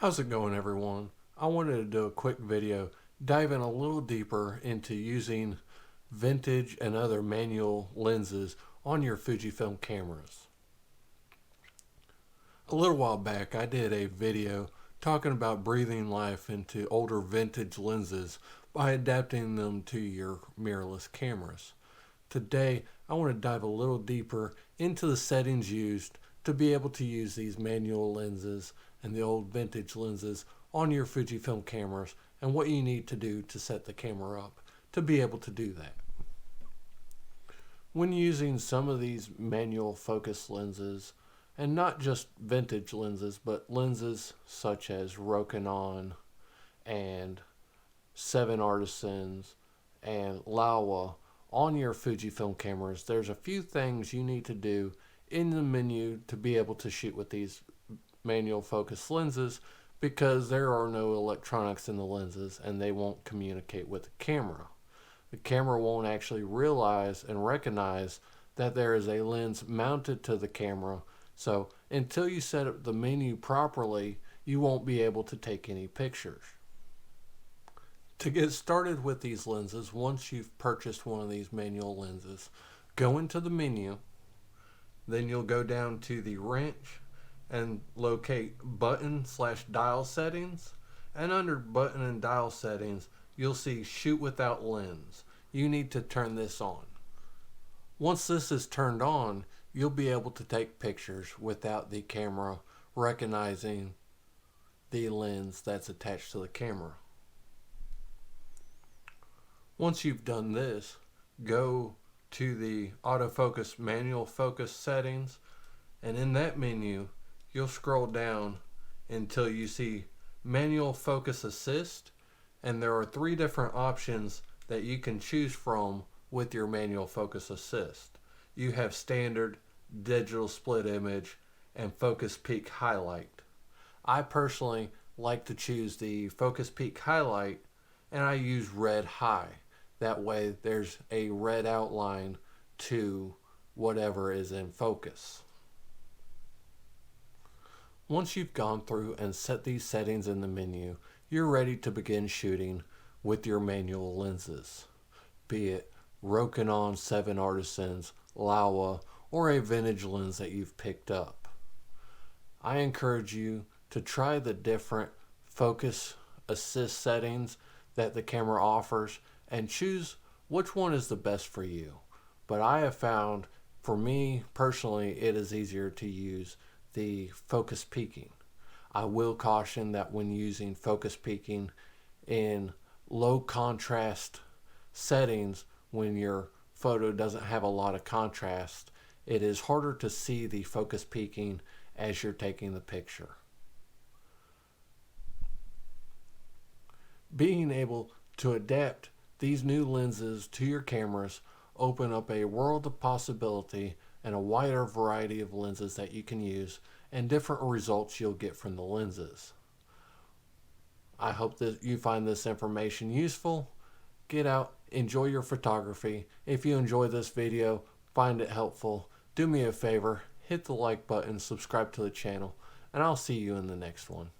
How's it going, everyone? I wanted to do a quick video diving a little deeper into using vintage and other manual lenses on your Fujifilm cameras. A little while back I did a video talking about breathing life into older vintage lenses by adapting them to your mirrorless cameras. Today I want to dive a little deeper into the settings used to be able to use these manual lenses and the old vintage lenses on your Fujifilm cameras and what you need to do to set the camera up to be able to do that. When using some of these manual focus lenses, and not just vintage lenses, but lenses such as Rokinon and 7 Artisans and Laowa on your Fujifilm cameras, there's a few things you need to do in the menu to be able to shoot with these manual focus lenses, because there are no electronics in the lenses and they won't communicate with the camera. The camera won't actually realize and recognize that there is a lens mounted to the camera, so until you set up the menu properly, you won't be able to take any pictures. To get started with these lenses, once you've purchased one of these manual lenses, go into the menu, then you'll go down to the wrench and locate button/dial settings, and under button and dial settings you'll see shoot without lens. You need to turn this on. Once this is turned on, you'll be able to take pictures without the camera recognizing the lens that's attached to the camera. Once you've done this, go to the autofocus manual focus settings, and in that menu you'll scroll down until you see manual focus assist, and there are 3 different options that you can choose from with your manual focus assist. You have standard, digital split image, and focus peak highlight. I personally like to choose the focus peak highlight, and I use red high. That way there's a red outline to whatever is in focus. Once you've gone through and set these settings in the menu, you're ready to begin shooting with your manual lenses, be it Rokinon 7 Artisans, Laowa, or a vintage lens that you've picked up. I encourage you to try the different focus assist settings that the camera offers and choose which one is the best for you. But I have found, for me personally, it is easier to use the focus peaking. I will caution that when using focus peaking in low contrast settings, when your photo doesn't have a lot of contrast, it is harder to see the focus peaking as you're taking the picture. Being able to adapt these new lenses to your cameras open up a world of possibility and a wider variety of lenses that you can use and different results you'll get from the lenses. I hope that you find this information useful. Get out, enjoy your photography. If you enjoy this video, find it helpful, do me a favor, hit the like button, subscribe to the channel, and I'll see you in the next one.